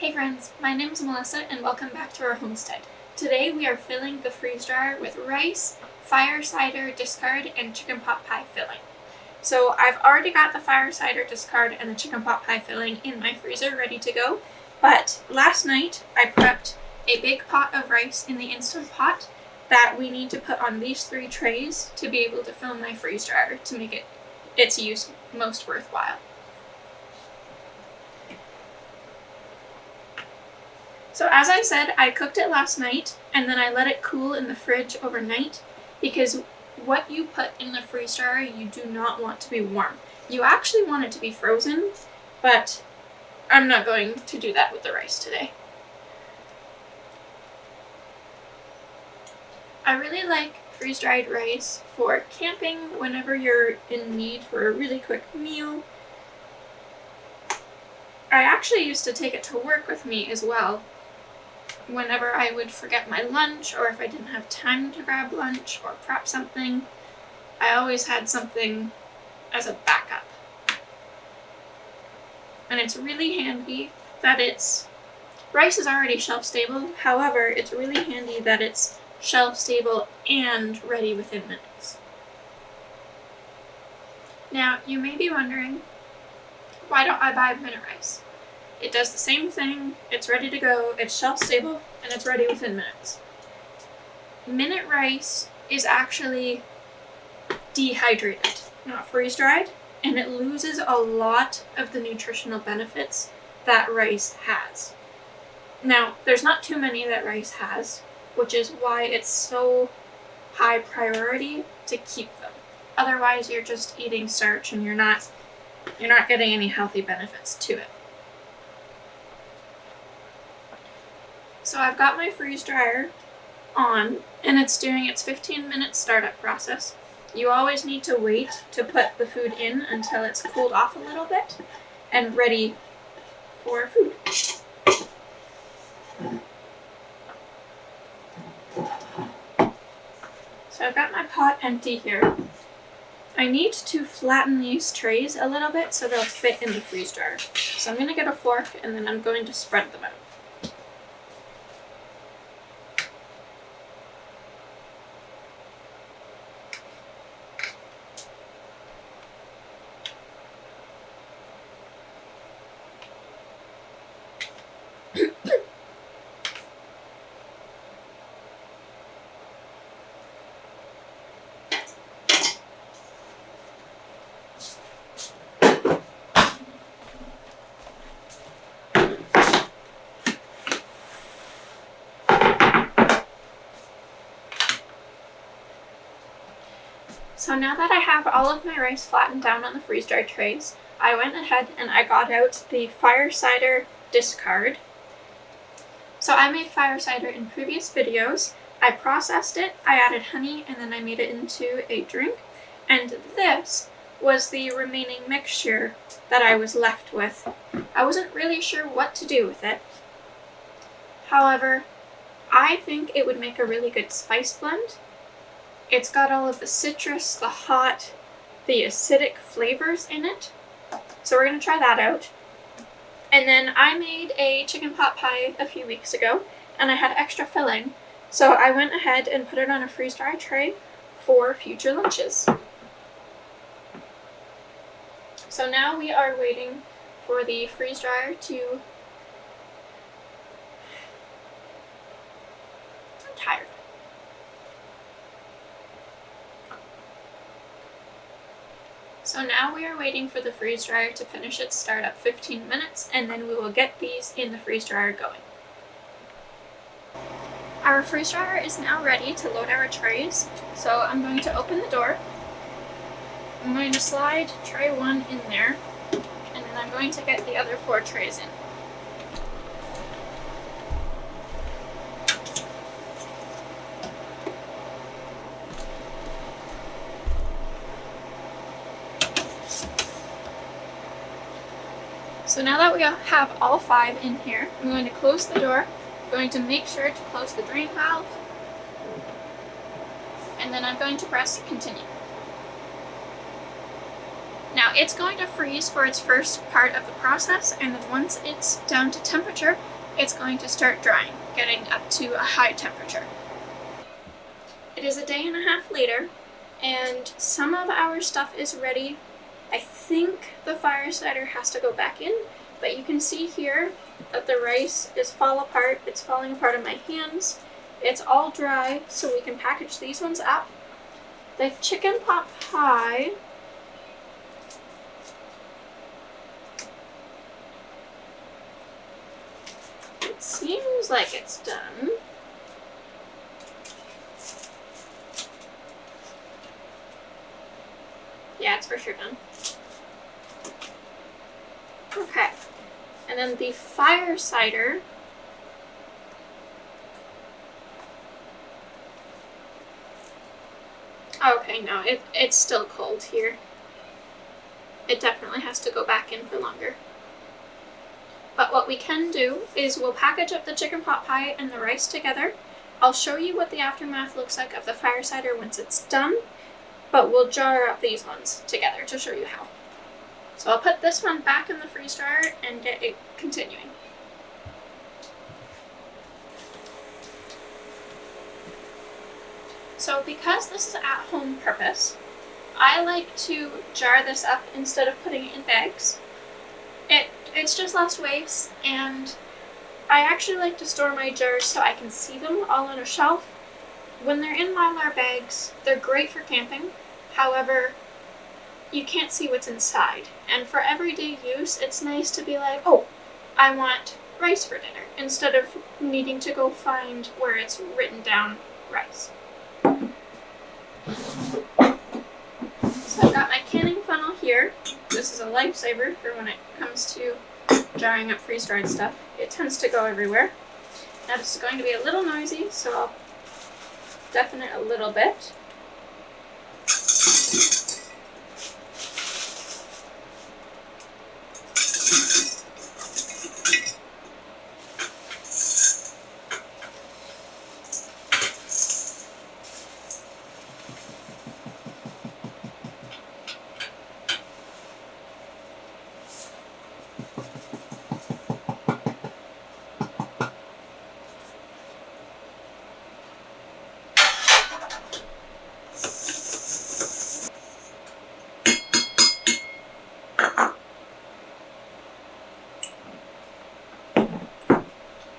Hey friends, my name is Melissa and welcome back to our homestead. Today we are filling the freeze dryer with rice, fire cider discard, and chicken pot pie filling. So I've already got the fire cider discard and the chicken pot pie filling in my freezer ready to go, but last night I prepped a big pot of rice in the Instant Pot that we need to put on these 3 trays to be able to fill my freeze dryer to make its use most worthwhile. So as I said, I cooked it last night and then I let it cool in the fridge overnight because what you put in the freeze dryer you do not want to be warm. You actually want it to be frozen, but I'm not going to do that with the rice today. I really like freeze-dried rice for camping whenever you're in need for a really quick meal. I actually used to take it to work with me as well. Whenever I would forget my lunch, or if I didn't have time to grab lunch or prep something, I always had something as a backup. And it's really handy that rice is already shelf stable, however, it's really handy that it's shelf stable and ready within minutes. Now, you may be wondering, why don't I buy minute rice? It does the same thing, it's ready to go, it's shelf stable, and it's ready within minutes. Minute rice is actually dehydrated, not freeze-dried, and it loses a lot of the nutritional benefits that rice has. Now, there's not too many that rice has, which is why it's so high priority to keep them. Otherwise, you're just eating starch and you're not getting any healthy benefits to it. So I've got my freeze dryer on and it's doing its 15-minute startup process. You always need to wait to put the food in until it's cooled off a little bit and ready for food. So I've got my pot empty here. I need to flatten these trays a little bit so they'll fit in the freeze dryer. So I'm going to get a fork and then I'm going to spread them out. So now that I have all of my rice flattened down on the freeze-dried trays, I went ahead and I got out the fire cider discard. So I made fire cider in previous videos. I processed it, I added honey, and then I made it into a drink. And this was the remaining mixture that I was left with. I wasn't really sure what to do with it. However, I think it would make a really good spice blend. It's got all of the citrus, the hot, the acidic flavors in it. So we're going to try that out. And then I made a chicken pot pie a few weeks ago, and I had extra filling. So I went ahead and put it on a freeze-dry tray for future lunches. So now we are waiting for the freeze dryer to... I'm tired. So now we are waiting for the freeze dryer to finish its startup 15 minutes, and then we will get these in the freeze dryer going. Our freeze dryer is now ready to load our trays, so I'm going to open the door. I'm going to slide tray 1 in there, and then I'm going to get the other 4 trays in. So now that we have all 5 in here, I'm going to close the door. I'm going to make sure to close the drain valve. And then I'm going to press continue. Now it's going to freeze for its first part of the process, and then once it's down to temperature, it's going to start drying, getting up to a high temperature. It is a day and a half later, and some of our stuff is ready. I think the fire cider has to go back in, but you can see here that the rice is falling apart in my hands. It's all dry, so we can package these ones up. The chicken pot pie, it seems like it's done. Yeah, it's for sure done. Okay. And then the fire cider. Okay, no, it's still cold here. It definitely has to go back in for longer. But what we can do is we'll package up the chicken pot pie and the rice together. I'll show you what the aftermath looks like of the fire cider once it's done, but we'll jar up these ones together to show you how. So I'll put this one back in the freeze dryer and get it continuing. So because this is at home purpose, I like to jar this up instead of putting it in bags. It's just less waste, and I actually like to store my jars so I can see them all on a shelf. When they're in Mylar bags, they're great for camping. However, you can't see what's inside. And for everyday use, it's nice to be like, oh, I want rice for dinner, instead of needing to go find where it's written down rice. So I've got my canning funnel here. This is a lifesaver for when it comes to jarring up freeze-dried stuff. It tends to go everywhere. Now this is going to be a little noisy, so I'll deafen it a little bit.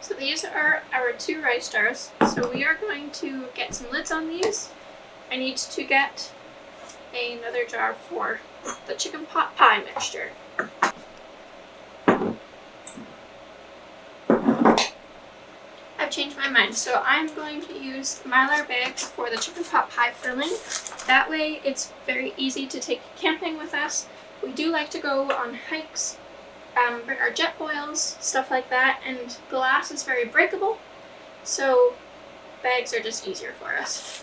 So these are our 2 rice jars. So we are going to get some lids on these. I need to get another jar for the chicken pot pie mixture. I've changed my mind, so I'm going to use Mylar bags for the chicken pot pie filling. That way it's very easy to take camping with us. We do like to go on hikes, bring our jet boils, stuff like that, and glass is very breakable, so bags are just easier for us.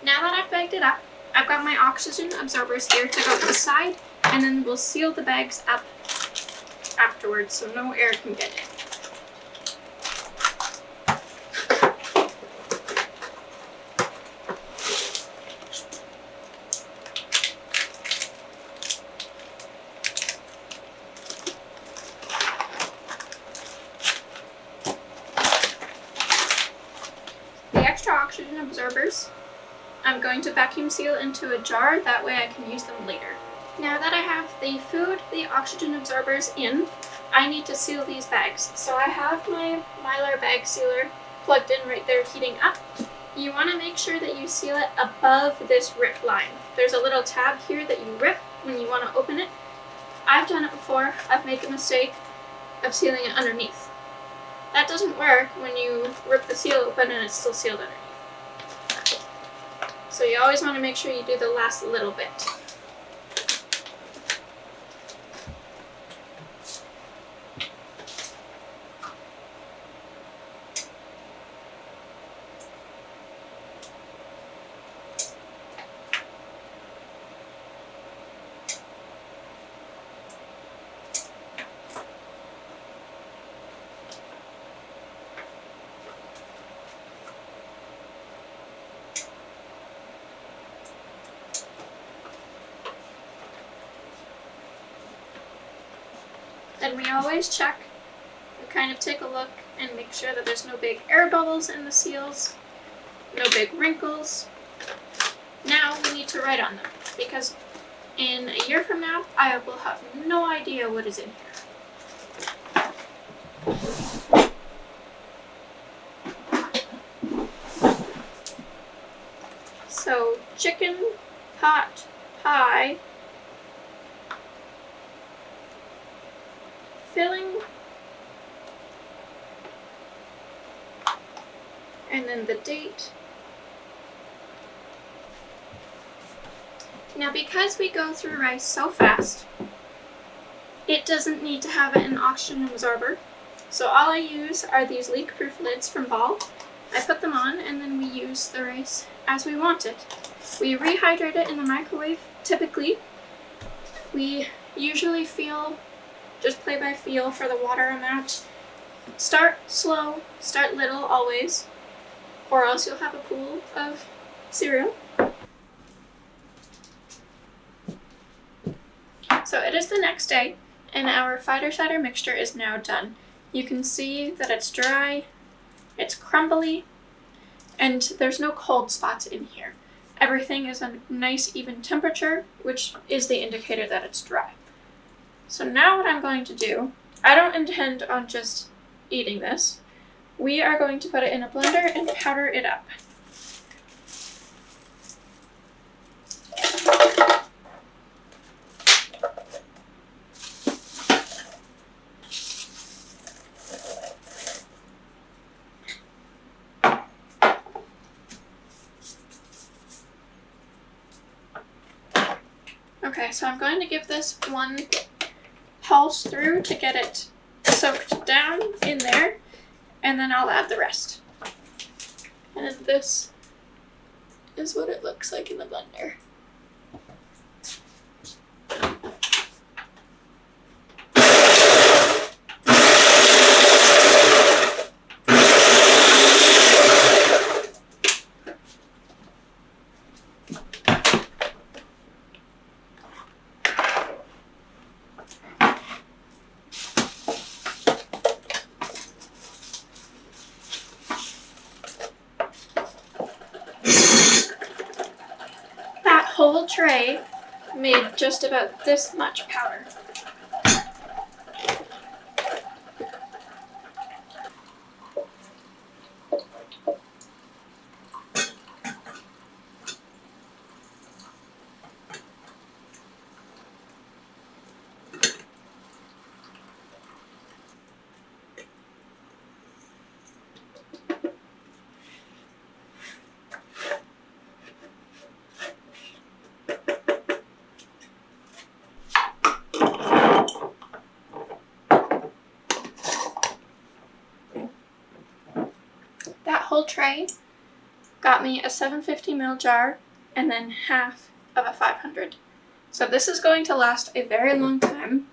Now that I've bagged it up, I've got my oxygen absorbers here to go to the side, and then we'll seal the bags up afterwards so no air can get in. The extra oxygen absorbers, I'm going to vacuum seal into a jar, that way I can use them later. Now that I have the food, the oxygen absorbers in, I need to seal these bags. So I have my Mylar bag sealer plugged in right there, heating up. you want to make sure that you seal it above this rip line. There's a little tab here that you rip when you want to open it. I've done it before. I've made the mistake of sealing it underneath. That doesn't work when you rip the seal open and it's still sealed underneath. So you always want to make sure you do the last little bit. Then we always check, we kind of take a look and make sure that there's no big air bubbles in the seals, no big wrinkles. Now we need to write on them, because in a year from now, I will have no idea what is in here. So, chicken pot pie, filling, and then the date. Now, because we go through rice so fast, it doesn't need to have an oxygen absorber. So all I use are these leak-proof lids from Ball. I put them on and then we use the rice as we want it. We rehydrate it in the microwave, typically. We usually just play by feel for the water amount. Start slow, start little always, or else you'll have a pool of cereal. So it is the next day, and our cider mixture is now done. You can see that it's dry, it's crumbly, and there's no cold spots in here. Everything is a nice even temperature, which is the indicator that it's dry. So now what I'm going to do, I don't intend on just eating this. We are going to put it in a blender and powder it up. Okay, so I'm going to give this one pulse through to get it soaked down in there, and then I'll add the rest. And then this is what it looks like in the blender. Whole tray made just about this much powder. That whole tray got me a 750 ml jar and then half of a 500. So this is going to last a very long time.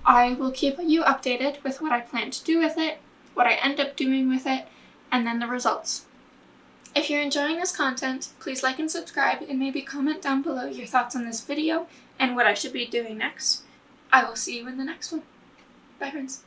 I will keep you updated with what I plan to do with it, what I end up doing with it, and then the results. If you're enjoying this content, please like and subscribe and maybe comment down below your thoughts on this video and what I should be doing next. I will see you in the next one. Bye friends.